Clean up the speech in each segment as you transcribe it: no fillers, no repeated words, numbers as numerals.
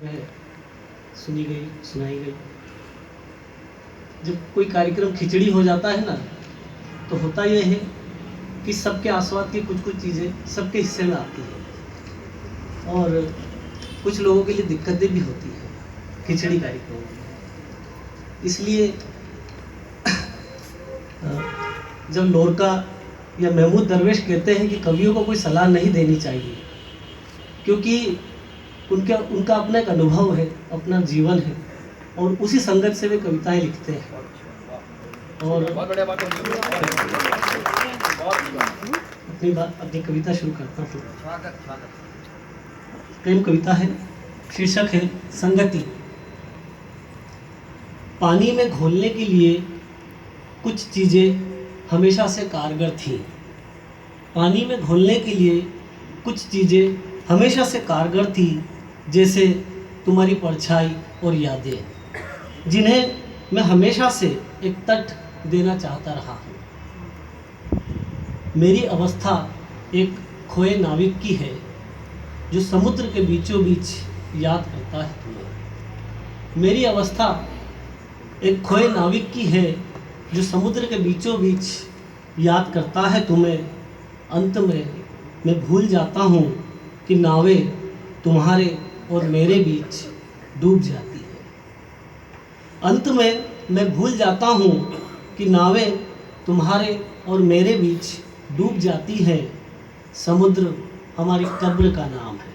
है, सुनी गई, सुनाई गई। जब कोई कार्यक्रम खिचड़ी हो जाता है ना, तो होता यह है कि सबके आस्वाद की कुछ कुछ चीज़ें सबके हिस्से में आती हैं और कुछ लोगों के लिए दिक्कतें भी होती हैं खिचड़ी कार्यक्रम में। इसलिए जब लोरका या महमूद दरवेश कहते हैं कि कवियों को कोई सलाह नहीं देनी चाहिए, क्योंकि उनका अपना एक अनुभव है, अपना जीवन है और उसी संगत से वे कविताएं लिखते हैं। और अपनी कविता शुरू करता हूँ। प्रेम कविता है, शीर्षक है संगति। पानी में घोलने के लिए कुछ चीज़ें हमेशा से कारगर थीं। पानी में घोलने के लिए कुछ चीज़ें हमेशा से कारगर थी, जैसे तुम्हारी परछाई और यादें, जिन्हें मैं हमेशा से एक तट देना चाहता रहा हूँ। मेरी अवस्था एक खोए नाविक की है जो समुद्र के बीचों बीच याद करता है तुम्हें। मेरी अवस्था एक खोए नाविक की है जो समुद्र के बीचों बीच याद करता है तुम्हें। अंत में मैं भूल जाता हूँ कि नावें तुम्हारे और मेरे बीच डूब जाती है। अंत में मैं भूल जाता हूँ कि नावें तुम्हारे और मेरे बीच डूब जाती है। समुद्र हमारी कब्र का नाम है।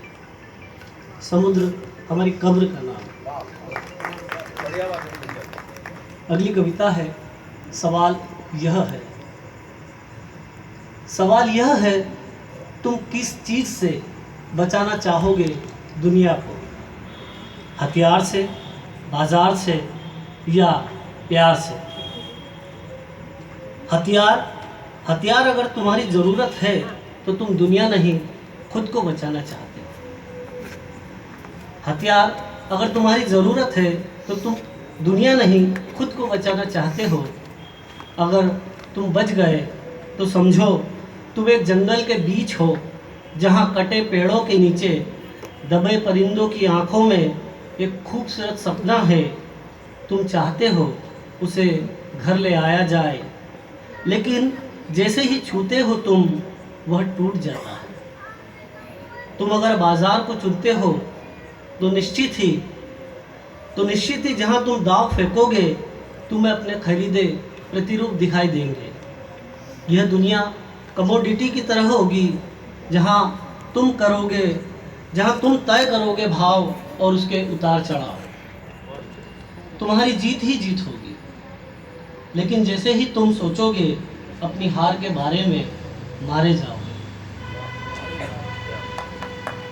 समुद्र हमारी कब्र का नाम है। अगली कविता है, सवाल यह है। सवाल यह है, तुम किस चीज़ से बचाना चाहोगे दुनिया को? हथियार से, बाजार से या प्यार से? हथियार अगर तुम्हारी ज़रूरत है तो तुम दुनिया नहीं खुद को बचाना चाहते हो। हथियार अगर तुम्हारी ज़रूरत है तो तुम दुनिया नहीं खुद को बचाना चाहते हो। अगर तुम बच गए तो समझो तुम एक जंगल के बीच हो, जहाँ कटे पेड़ों के नीचे दबे परिंदों की आंखों में एक खूबसूरत सपना है। तुम चाहते हो उसे घर ले आया जाए, लेकिन जैसे ही छूते हो तुम, वह टूट जाता है। तुम अगर बाजार को चुनते हो तो निश्चित ही जहाँ तुम दाव फेंकोगे तुम्हें अपने खरीदे प्रतिरूप दिखाई देंगे। यह दुनिया कमोडिटी की तरह होगी, जहाँ तुम तय करोगे भाव और उसके उतार चढ़ाव। तुम्हारी जीत ही जीत होगी, लेकिन जैसे ही तुम सोचोगे अपनी हार के बारे में, मारे जाओगे।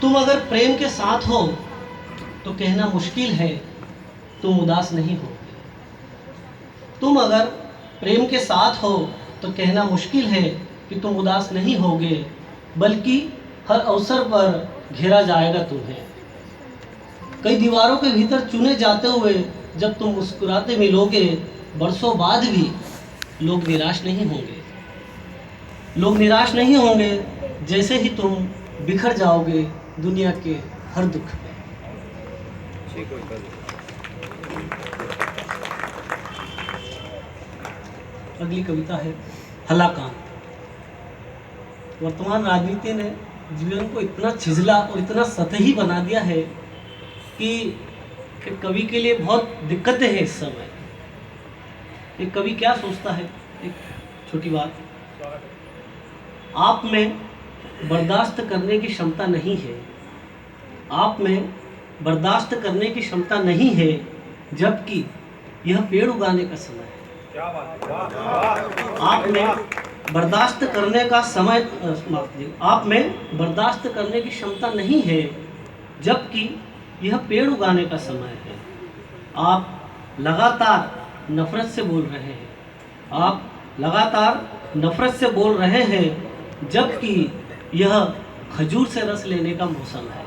तुम अगर प्रेम के साथ हो तो कहना मुश्किल है तुम उदास नहीं होगे। तुम अगर प्रेम के साथ हो तो कहना मुश्किल है कि तुम उदास नहीं होगे, बल्कि हर अवसर पर घेरा जाएगा तुम्हें। कई दीवारों के भीतर चुने जाते हुए जब तुम मुस्कुराते मिलोगे, बरसों बाद भी लोग निराश नहीं होंगे जैसे ही तुम बिखर जाओगे दुनिया के हर दुख में। अगली कविता है, हलाकान। वर्तमान राजनीति ने जीवन को इतना छिजला और इतना सतही बना दिया है कि एक कवि के लिए बहुत दिक्कतें हैं इस समय। एक कवि क्या सोचता है, एक छोटी बात, आप में बर्दाश्त करने की क्षमता नहीं है। आप में बर्दाश्त करने की क्षमता नहीं है, जबकि यह पेड़ उगाने का समय है। आप में बर्दाश्त करने का समय आप में बर्दाश्त करने की क्षमता नहीं है, जबकि यह पेड़ उगाने का समय है। आप लगातार नफरत से बोल रहे हैं। आप लगातार नफरत से बोल रहे हैं, जबकि यह खजूर से रस लेने का मौसम है।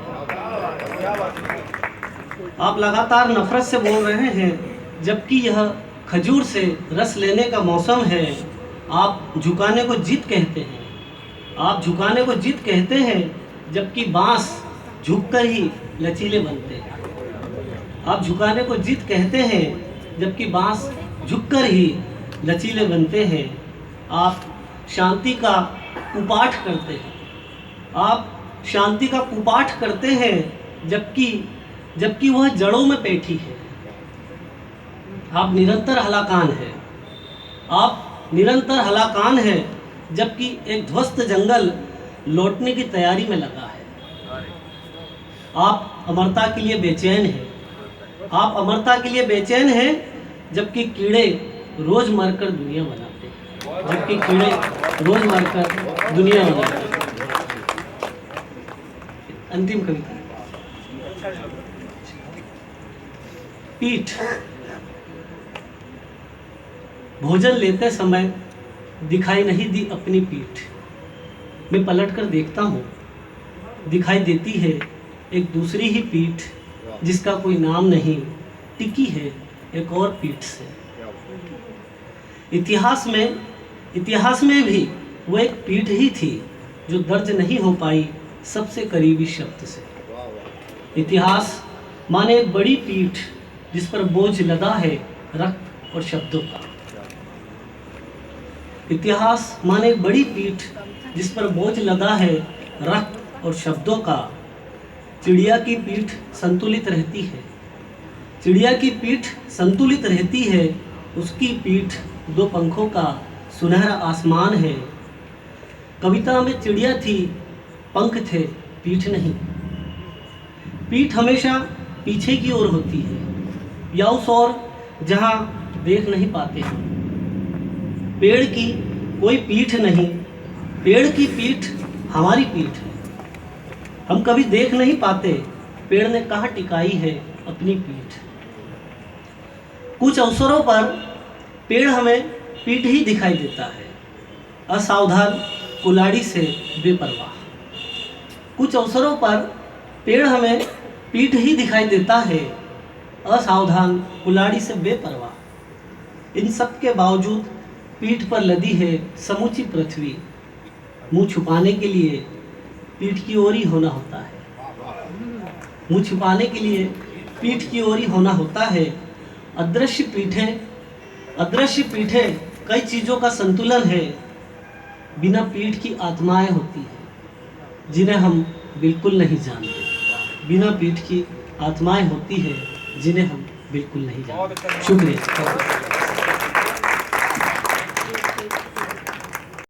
आप लगातार नफरत से बोल रहे हैं, जबकि यह खजूर से रस लेने का मौसम है। आप झुकाने को जिद कहते हैं। आप झुकाने को जिद कहते हैं, जबकि बांस झुककर ही लचीले बनते हैं। आप झुकाने को जिद कहते हैं, जबकि बांस झुककर ही लचीले बनते हैं। आप शांति का कुपाठ करते हैं, आप शांति का कुपाठ करते हैं, जबकि वह जड़ों में बैठी है। आप निरंतर हलाकान हैं, आप निरंतर हलाकान हैं, जबकि एक ध्वस्त जंगल लौटने की तैयारी में लगा है। आप अमरता के लिए बेचैन हैं, आप अमरता के लिए बेचैन हैं, जबकि कीड़े रोज मरकर दुनिया बनाते हैं, जबकि कीड़े रोज मरकर दुनिया बनाते हैं। अंतिम कविता। पीठ। भोजन लेते समय दिखाई नहीं दी अपनी पीठ। मैं पलट कर देखता हूँ, दिखाई देती है एक दूसरी ही पीठ, जिसका कोई नाम नहीं, टिकी है एक और पीठ से। इतिहास में भी वो एक पीठ ही थी, जो दर्ज नहीं हो पाई सबसे करीबी शब्द से। इतिहास माने एक बड़ी पीठ, जिस पर बोझ लदा है रक्त और शब्दों का। इतिहास माने एक बड़ी पीठ, जिस पर बोझ लदा है रक्त और शब्दों का। चिड़िया की पीठ संतुलित रहती है, चिड़िया की पीठ संतुलित रहती है, उसकी पीठ दो पंखों का सुनहरा आसमान है। कविता में चिड़िया थी, पंख थे, पीठ नहीं। पीठ हमेशा पीछे की ओर होती है, या उस ओर जहाँ देख नहीं पाते। पेड़ की कोई पीठ नहीं, पेड़ की पीठ हमारी पीठ है। हम कभी देख नहीं पाते पेड़ ने कहाँ टिकाई है अपनी पीठ। कुछ अवसरों पर पेड़ हमें पीठ ही दिखाई देता है, असावधान कुल्हाड़ी से बेपरवाह। कुछ अवसरों पर पेड़ हमें पीठ ही दिखाई देता है, असावधान कुल्हाड़ी से बेपरवाह। इन सब के बावजूद पीठ पर लदी है समूची पृथ्वी। मुंह छुपाने के लिए पीठ की ओर ही होना होता है, मुंह छुपाने के लिए पीठ की ओर ही होना होता है। अदृश्य पीठें कई चीज़ों का संतुलन है। बिना पीठ की आत्माएं होती हैं, जिन्हें हम बिल्कुल नहीं जानते। बिना पीठ की आत्माएं होती हैं, जिन्हें हम बिल्कुल नहीं जानते। शुक्रिया।